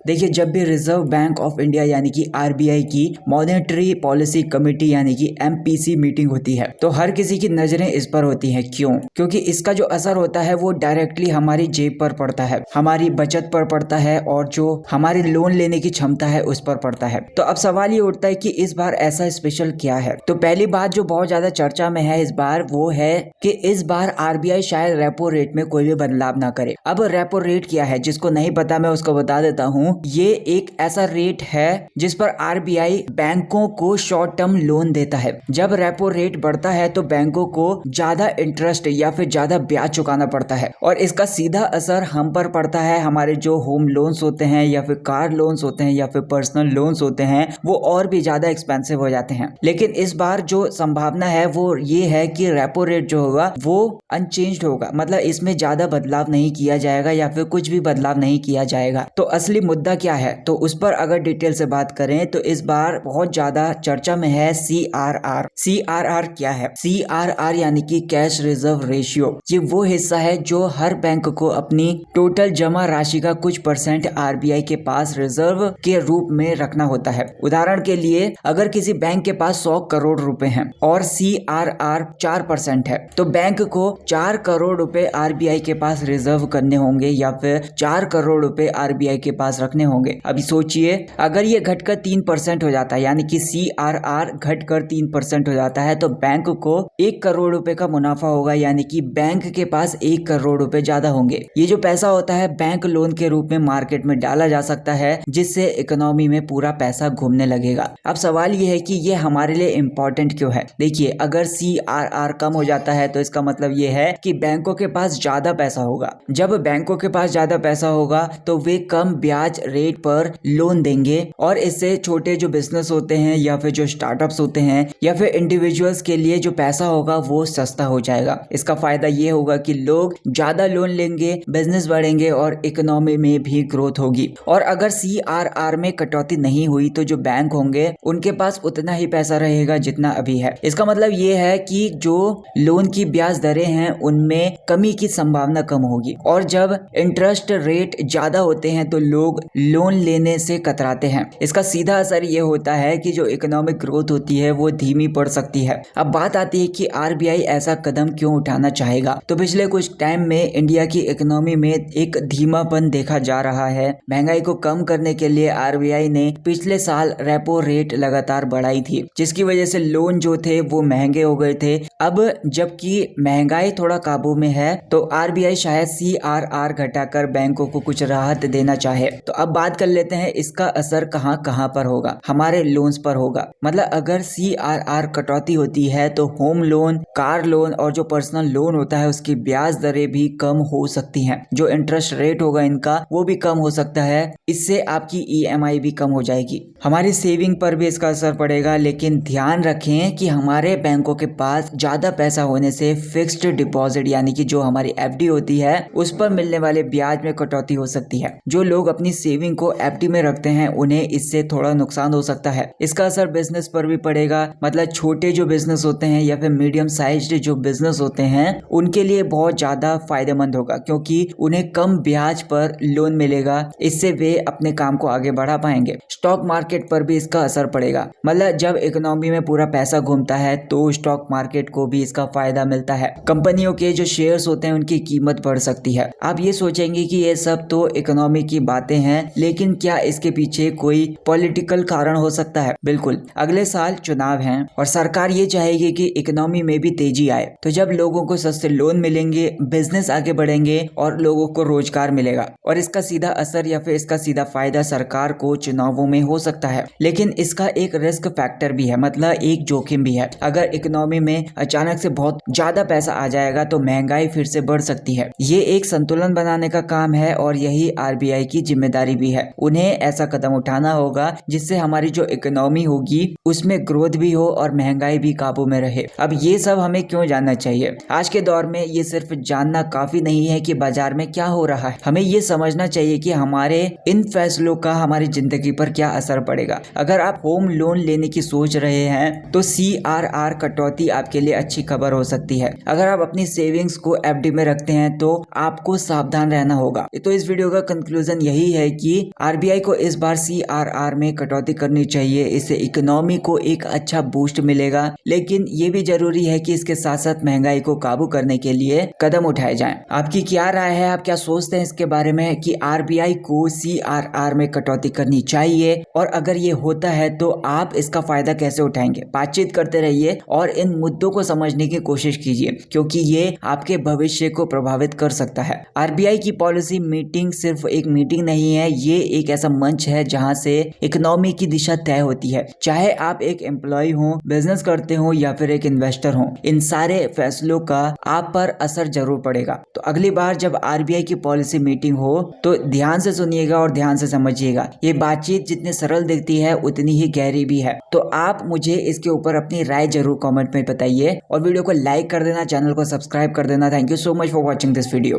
देखिए, जब भी रिजर्व बैंक ऑफ इंडिया यानी कि आरबीआई की मॉनेटरी पॉलिसी कमेटी यानी कि एमपीसी मीटिंग होती है तो हर किसी की नजरें इस पर होती हैं। क्यों? क्योंकि इसका जो असर होता है वो डायरेक्टली हमारी जेब पर पड़ता है, हमारी बचत पर पड़ता है और जो हमारी लोन लेने की क्षमता है उस पर पड़ता है। तो अब सवाल ये उठता है कि इस बार ऐसा स्पेशल क्या है। तो पहली बात जो बहुत ज्यादा चर्चा में है इस बार वो है कि इस बार आरबीआई शायद रेपो रेट में कोई भी बदलाव ना करे। अब रेपो रेट क्या है, जिसको नहीं पता मैं उसको बता देता हूँ। ये एक ऐसा रेट है जिस पर आरबीआई बैंकों को शॉर्ट टर्म लोन देता है। जब रेपो रेट बढ़ता है तो बैंकों को ज्यादा इंटरेस्ट या फिर ज्यादा ब्याज चुकाना पड़ता है और इसका सीधा असर हम पर पड़ता है। हमारे जो होम लोन्स होते हैं या फिर कार लोन्स होते हैं या फिर पर्सनल लोन्स होते हैं वो और भी ज्यादा एक्सपेंसिव हो जाते हैं। लेकिन इस बार जो संभावना है वो ये है कि रेपो रेट जो होगा वो अनचेंज्ड होगा, मतलब इसमें ज्यादा बदलाव नहीं किया जाएगा या फिर कुछ भी बदलाव नहीं किया जाएगा। तो असली मुद्दा क्या है, तो उस पर अगर डिटेल से बात करें तो इस बार बहुत ज्यादा चर्चा में है सीआरआर। सीआरआर क्या है? सीआरआर यानी कि कैश रिजर्व रेशियो। ये वो हिस्सा है जो हर बैंक को अपनी टोटल जमा राशि का कुछ परसेंट आरबीआई के पास रिजर्व के रूप में रखना होता है। उदाहरण के लिए अगर किसी बैंक के पास 100 करोड़ रुपए हैं और सीआरआर 4% है तो बैंक को 4 करोड़ रुपए आरबीआई के पास रिजर्व करने होंगे या फिर 4 करोड़ रुपए आरबीआई के पास रखने होंगे। अभी सोचिए अगर ये घटकर 3% हो जाता है यानी कि सीआरआर घटकर 3% हो जाता है तो बैंक को 1 करोड़ रुपए का मुनाफा होगा, यानी कि बैंक के पास 1 करोड़ रुपए ज्यादा होंगे। ये जो पैसा होता है बैंक लोन के रूप में मार्केट में डाला जा सकता है जिससे इकोनॉमी में पूरा पैसा घूमने लगेगा। अब सवाल ये है कि ये हमारे लिए इम्पोर्टेंट क्यों है। देखिए, अगर सीआरआर कम हो जाता है तो इसका मतलब ये है कि बैंकों के पास ज्यादा पैसा होगा। जब बैंकों के पास ज्यादा पैसा होगा तो वे कम ब्याज रेट पर लोन देंगे और इससे छोटे जो बिजनेस होते हैं या फिर जो स्टार्टअप्स होते हैं या फिर इंडिविजुअल्स के लिए जो पैसा होगा वो सस्ता हो जाएगा। इसका फायदा ये होगा कि लोग ज्यादा लोन लेंगे, बिजनेस बढ़ेंगे और इकोनॉमी में भी ग्रोथ होगी। और अगर सीआरआर में कटौती नहीं हुई तो जो बैंक होंगे उनके पास उतना ही पैसा रहेगा जितना अभी है। इसका मतलब ये है कि जो लोन की ब्याज दरें हैं उनमें कमी की संभावना कम होगी और जब इंटरेस्ट रेट ज्यादा होते हैं तो लोग लोन लेने से कतराते हैं। इसका सीधा असर ये होता है कि जो इकोनॉमिक ग्रोथ होती है वो धीमी पड़ सकती है। अब बात आती है कि आरबीआई ऐसा कदम क्यों उठाना चाहेगा। तो पिछले कुछ टाइम में इंडिया की इकोनॉमी में एक धीमापन देखा जा रहा है। महंगाई को कम करने के लिए आरबीआई ने पिछले साल रेपो रेट लगातार बढ़ाई थी जिसकी वजह से लोन जो थे वो महंगे हो गए थे। अब जबकि महंगाई थोड़ा काबू में है तो आरबीआई शायद सीआरआर घटाकर बैंकों को कुछ राहत देना चाहे। तो अब बात कर लेते हैं इसका असर कहां कहां पर होगा। हमारे लोन्स पर होगा, मतलब अगर सीआरआर कटौती होती है तो होम लोन, कार लोन और जो पर्सनल लोन होता है उसकी ब्याज दरें भी कम हो सकती हैं। जो इंटरेस्ट रेट होगा इनका वो भी कम हो सकता है। इससे आपकी ईएमआई भी कम हो जाएगी। हमारी सेविंग पर भी इसका असर पड़ेगा। लेकिन ध्यान रखें कि हमारे बैंकों के पास ज्यादा पैसा होने से फिक्स्ड डिपॉजिट यानी कि जो हमारी एफडी होती है उस पर मिलने वाले ब्याज में कटौती हो सकती है। जो लोग अपनी सेविंग को एफडी में रखते हैं उन्हें इससे थोड़ा नुकसान हो सकता है। इसका असर बिजनेस पर भी पड़ेगा, मतलब छोटे जो बिजनेस होते हैं या फिर मीडियम साइज्ड जो बिजनेस होते हैं उनके लिए बहुत ज्यादा फायदेमंद होगा क्योंकि उन्हें कम ब्याज पर लोन मिलेगा। इससे वे अपने काम को आगे बढ़ा पाएंगे। स्टॉक मार्केट पर भी इसका असर पड़ेगा, मतलब जब इकोनॉमी में पूरा पैसा घूमता है तो स्टॉक मार्केट को भी इसका फायदा मिलता है। कंपनियों के जो शेयर्स होते हैं उनकी कीमत बढ़ सकती है। आप ये सोचेंगे कि ये सब तो इकोनॉमी की बातें हैं, लेकिन क्या इसके पीछे कोई पॉलिटिकल कारण हो सकता है? बिल्कुल। अगले साल चुनाव हैं और सरकार ये चाहेगी कि इकोनॉमी में भी तेजी आए। तो जब लोगों को सस्ते लोन मिलेंगे, बिजनेस आगे बढ़ेंगे और लोगों को रोजगार मिलेगा और इसका सीधा असर या फिर इसका सीधा फायदा सरकार को चुनावों में हो सकता है। लेकिन इसका एक रिस्क फैक्टर भी है, मतलब एक जोखिम भी है। अगर इकोनॉमी में अचानक से बहुत ज्यादा पैसा आ जाएगा तो महंगाई फिर से बढ़ सकती है। ये एक संतुलन बनाने का काम है और यही आरबीआई की जिम्मेदारी भी है। उन्हें ऐसा कदम उठाना होगा जिससे हमारी जो इकोनॉमी होगी उसमें ग्रोथ भी हो और महंगाई भी काबू में रहे। अब ये सब हमें क्यों जानना चाहिए? आज के दौर में ये सिर्फ जानना काफी नहीं है कि बाजार में क्या हो रहा है, हमें ये समझना चाहिए कि हमारे इन फैसलों का हमारी जिंदगी पर क्या असर पड़ेगा। अगर आप होम लोन लेने की सोच रहे हैं तो सीआरआर कटौती आपके लिए अच्छी खबर हो सकती है। अगर आप अपनी सेविंग्स को एफडी में रखते हैं तो आपको सावधान रहना होगा। तो इस वीडियो का कंक्लूजन यही है कि आरबीआई को इस बार सीआरआर में कटौती करनी चाहिए, इससे इकोनॉमी को एक अच्छा बूस्ट मिलेगा। लेकिन ये भी जरूरी है कि इसके साथ साथ महंगाई को काबू करने के लिए कदम उठाए जाएं। आपकी क्या राय है, आप क्या सोचते हैं इसके बारे में कि आरबीआई को सीआरआर में कटौती करनी चाहिए, और अगर ये होता है तो आप इसका फायदा कैसे उठाएंगे? बातचीत करते रहिए और इन मुद्दों को समझने की कोशिश कीजिए, क्योंकि ये आपके भविष्य को प्रभावित कर सकता है। आरबीआई की पॉलिसी मीटिंग सिर्फ एक मीटिंग नहीं है, ये एक ऐसा मंच है जहां से इकोनॉमी की दिशा तय होती है। चाहे आप एक एम्प्लॉय हो, बिजनेस करते हो या फिर एक इन्वेस्टर हो, इन सारे फैसलों का आप पर असर जरूर पड़ेगा। तो अगली बार जब आरबीआई की पॉलिसी मीटिंग हो तो ध्यान से सुनिएगा और ध्यान से समझिएगा। ये बातचीत जितनी सरल दिखती है उतनी ही गहरी भी है। तो आप मुझे इसके ऊपर अपनी राय जरूर कमेंट में बताइए और वीडियो को लाइक कर देना, चैनल को सब्सक्राइब कर देना। Thank you so much for watching this video.